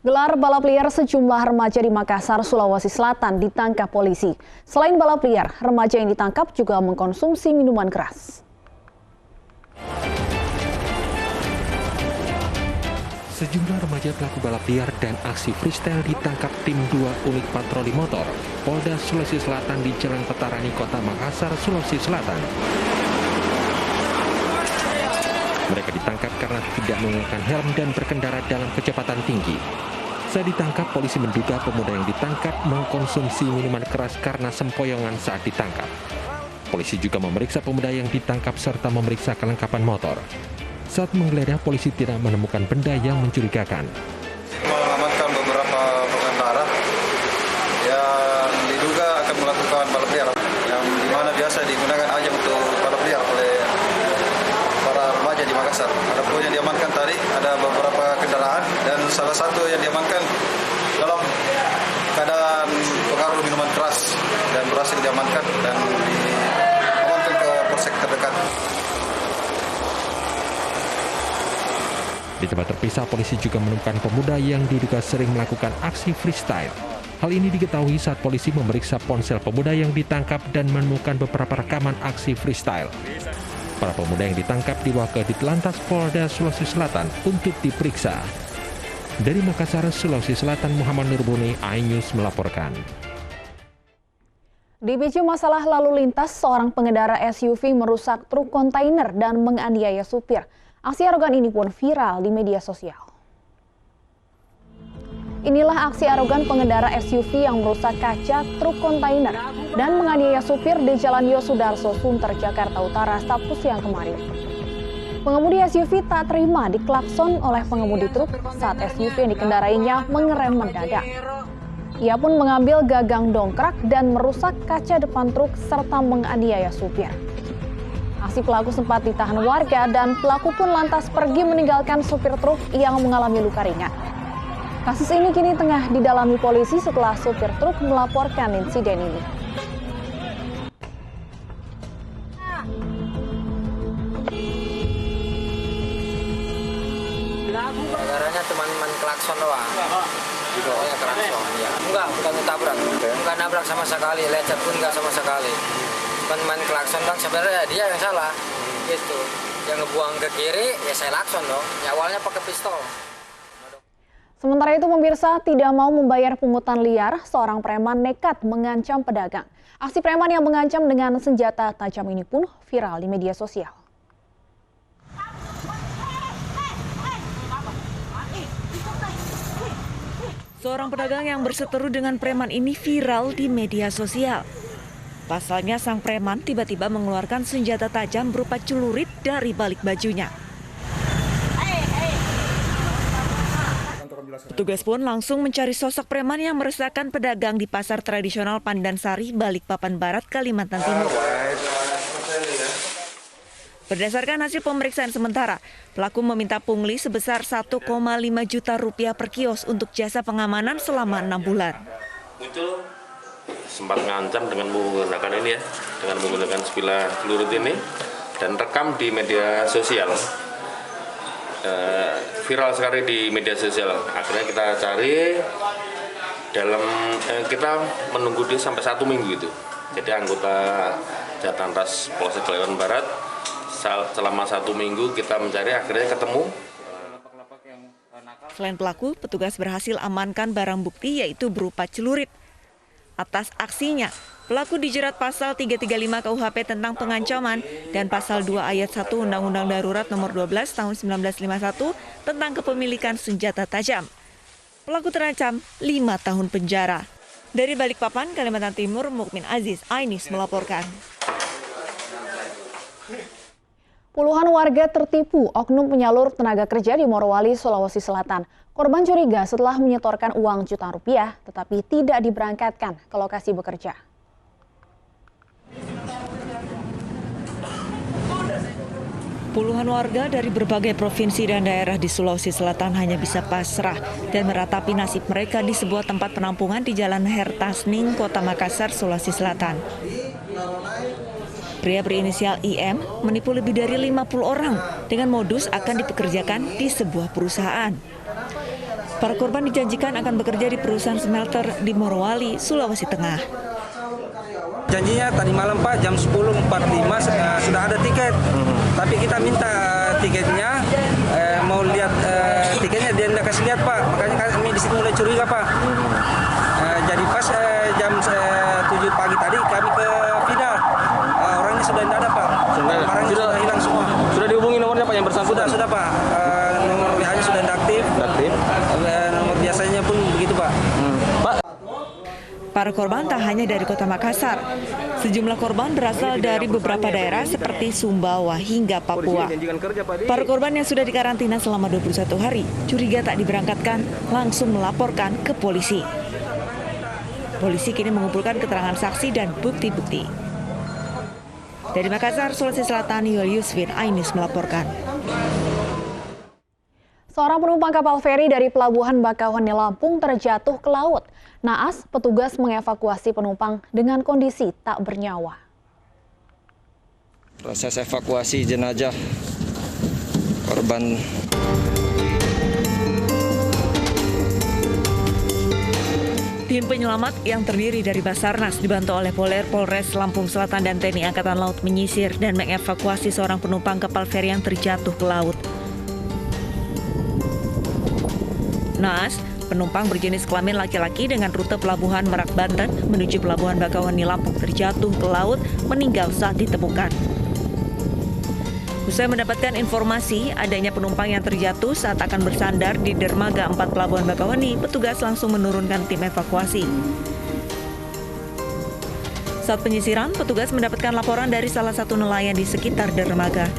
Gelar balap liar sejumlah remaja di Makassar, Sulawesi Selatan ditangkap polisi. Selain balap liar, remaja yang ditangkap juga mengkonsumsi minuman keras. Sejumlah remaja pelaku balap liar dan aksi freestyle ditangkap tim 2 unit patroli motor Polda Sulawesi Selatan di Jalan Petarani, Kota Makassar, Sulawesi Selatan. Mereka ditangkap karena tidak menggunakan helm dan berkendara dalam kecepatan tinggi. Saat ditangkap, polisi menduga pemuda yang ditangkap mengkonsumsi minuman keras karena sempoyongan saat ditangkap. Polisi juga memeriksa pemuda yang ditangkap serta memeriksa kelengkapan motor. Saat menggeledah, polisi tidak menemukan benda yang mencurigakan. Mengamankan beberapa pengendara yang diduga akan melakukan balap liar, yang dimana biasa digunakan aja untuk balap liar oleh para remaja di Makassar. Adapun yang diamankan tadi ada beberapa kendaraan dan salah satu yang diamankan dalam keadaan pengaruh minuman keras dan berhasil diamankan dan diamankan ke polsek terdekat. Di tempat terpisah, polisi juga menemukan pemuda yang diduga sering melakukan aksi freestyle. Hal ini diketahui saat polisi memeriksa ponsel pemuda yang ditangkap dan menemukan beberapa rekaman aksi freestyle. Para pemuda yang ditangkap dibawa ke Ditlantas Polda Sulawesi Selatan untuk diperiksa. Dari Makassar, Sulawesi Selatan, Muhammad Nurbuni, iNews melaporkan. Dipicu masalah lalu lintas, seorang pengendara SUV merusak truk kontainer dan menganiaya supir. Aksi arogan ini pun viral di media sosial. Inilah aksi arogan pengendara SUV yang merusak kaca truk kontainer dan menganiaya supir di Jalan Yosudarso, Sunter, Jakarta Utara, Sabtu siang kemarin. Pengemudi SUV tak terima diklakson oleh pengemudi truk saat SUV yang dikendarainya mengerem mendadak. Ia pun mengambil gagang dongkrak dan merusak kaca depan truk serta menganiaya supir. Aksi pelaku sempat ditahan warga dan pelaku pun lantas pergi meninggalkan supir truk yang mengalami luka ringan. Kasus ini kini tengah didalami polisi setelah supir truk melaporkan insiden ini. Negaranya teman-teman klakson doang. Pokoknya klakson, ya. Enggak, bukan ditabrak. Enggak nabrak sama sekali, lecet pun enggak sama sekali. Teman-teman klakson dong, sebenarnya dia yang salah. Gitu. Yang ngebuang ke kiri, ya saya klakson dong. Ya, awalnya pakai pistol. Sementara itu pemirsa, tidak mau membayar pungutan liar, seorang preman nekat mengancam pedagang. Aksi preman yang mengancam dengan senjata tajam ini pun viral di media sosial. Seorang pedagang yang berseteru dengan preman ini viral di media sosial. Pasalnya sang preman tiba-tiba mengeluarkan senjata tajam berupa celurit dari balik bajunya. Petugas pun langsung mencari sosok preman yang meresahkan pedagang di pasar tradisional Pandansari, Balikpapan Barat, Kalimantan Timur. Berdasarkan hasil pemeriksaan sementara, pelaku meminta pungli sebesar 1,5 juta rupiah per kios untuk jasa pengamanan selama 6 bulan. Sempat ngancam dengan menggunakan ini ya, dengan menggunakan sebilah celurit ini dan rekam di media sosial. Viral sekali di media sosial. Akhirnya kita cari kita menunggu dia sampai 1 minggu itu. Jadi anggota Jatlantas Polsek Kalimantan Barat selama 1 minggu kita mencari, akhirnya ketemu. Selain pelaku, petugas berhasil amankan barang bukti yaitu berupa celurit. Atas aksinya, pelaku dijerat pasal 335 KUHP tentang pengancaman dan pasal 2 ayat 1 Undang-Undang Darurat nomor 12 tahun 1951 tentang kepemilikan senjata tajam. Pelaku terancam 5 tahun penjara. Dari Balikpapan, Kalimantan Timur, Mukmin Aziz, iNews melaporkan. Puluhan warga tertipu oknum penyalur tenaga kerja di Morowali, Sulawesi Selatan. Korban curiga setelah menyetorkan uang jutaan rupiah, tetapi tidak diberangkatkan ke lokasi bekerja. Puluhan warga dari berbagai provinsi dan daerah di Sulawesi Selatan hanya bisa pasrah dan meratapi nasib mereka di sebuah tempat penampungan di Jalan Hertasning, Kota Makassar, Sulawesi Selatan. Pria berinisial IM menipu lebih dari 50 orang dengan modus akan dipekerjakan di sebuah perusahaan. Para korban dijanjikan akan bekerja di perusahaan smelter di Morowali, Sulawesi Tengah. Janjinya tadi malam Pak, jam 10.45 sudah ada tiket. Tapi kita minta tiketnya, mau lihat tiketnya dia tidak kasih lihat Pak. Makanya kami di situ mulai curiga Pak. Jadi pas jam 7 pagi tadi kami ke Vida, orangnya sudah tidak ada Pak. Barangnya sudah hilang semua. Sudah dihubungi nomornya Pak yang bersangkutan? Sudah Pak. Nomor WA-nya sudah tidak aktif. Nomor biasanya pun begitu Pak. Pak. Para korban tak hanya dari kota Makassar. Sejumlah korban berasal dari beberapa daerah seperti Sumbawa hingga Papua. Para korban yang sudah dikarantina selama 21 hari, curiga tak diberangkatkan, langsung melaporkan ke polisi. Polisi kini mengumpulkan keterangan saksi dan bukti-bukti. Dari Makassar, Sulawesi Selatan, Yuliusvin Ainis melaporkan. Seorang penumpang kapal feri dari Pelabuhan Bakauheni Lampung terjatuh ke laut. Naas, petugas mengevakuasi penumpang dengan kondisi tak bernyawa. Proses evakuasi jenazah korban. Tim penyelamat yang terdiri dari Basarnas dibantu oleh Polres Lampung Selatan dan TNI Angkatan Laut menyisir dan mengevakuasi seorang penumpang kapal feri yang terjatuh ke laut. Naas, penumpang berjenis kelamin laki-laki dengan rute Pelabuhan Merak Banten menuju Pelabuhan Bakauheni Lampung terjatuh ke laut, meninggal saat ditemukan. Usai mendapatkan informasi adanya penumpang yang terjatuh saat akan bersandar di dermaga 4 Pelabuhan Bakauheni, petugas langsung menurunkan tim evakuasi. Saat penyisiran, petugas mendapatkan laporan dari salah satu nelayan di sekitar dermaga.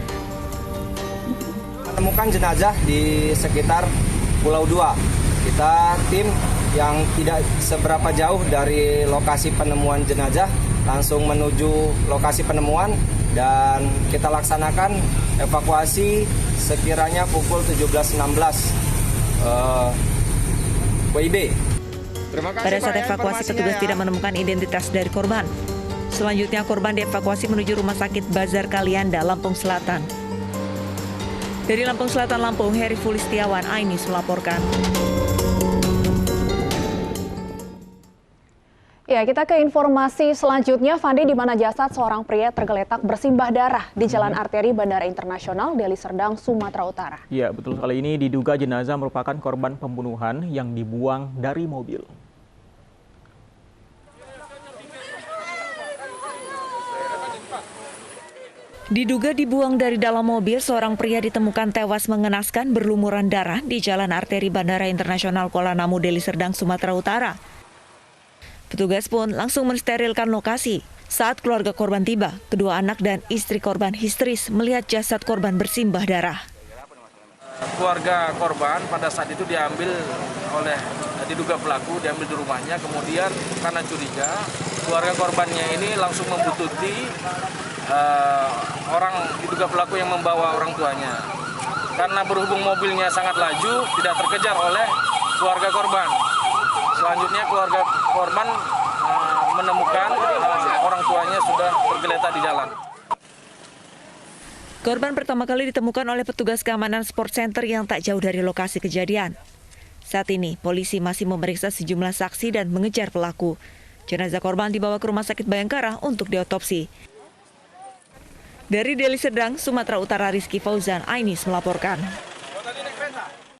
Menemukan jenazah di sekitar Pulau 2. Kita tim yang tidak seberapa jauh dari lokasi penemuan jenazah langsung menuju lokasi penemuan dan kita laksanakan evakuasi sekiranya pukul 17.16 WIB. Pada saat evakuasi, petugas tidak menemukan identitas dari korban. Selanjutnya, korban dievakuasi menuju Rumah Sakit Bazar Kalianda, Lampung Selatan. Dari Lampung Selatan, Lampung, Heri Fulistiawan, Ainis melaporkan. Ya, kita ke informasi selanjutnya, Fandi, di mana jasad seorang pria tergeletak bersimbah darah di Jalan Arteri Bandara Internasional Deli Serdang, Sumatera Utara. Ya, betul sekali. Ini diduga jenazah merupakan korban pembunuhan yang dibuang dari mobil. Diduga dibuang dari dalam mobil, seorang pria ditemukan tewas mengenaskan berlumuran darah di Jalan Arteri Bandara Internasional Kuala Namu, Deli Serdang, Sumatera Utara. Petugas pun langsung mensterilkan lokasi. Saat keluarga korban tiba, kedua anak dan istri korban histeris melihat jasad korban bersimbah darah. Keluarga korban pada saat itu diduga pelaku diambil di rumahnya, kemudian karena curiga, keluarga korbannya ini langsung membuntuti orang diduga pelaku yang membawa orang tuanya. Karena berhubung mobilnya sangat laju, tidak terkejar oleh keluarga korban. Selanjutnya keluarga korban menemukan orang tuanya sudah tergeletak di jalan. Korban pertama kali ditemukan oleh petugas keamanan Sport Center yang tak jauh dari lokasi kejadian. Saat ini, polisi masih memeriksa sejumlah saksi dan mengejar pelaku. Jenazah korban dibawa ke Rumah Sakit Bayangkara untuk diotopsi. Dari Deli Serdang, Sumatera Utara, Rizky Fauzan, Ainis melaporkan.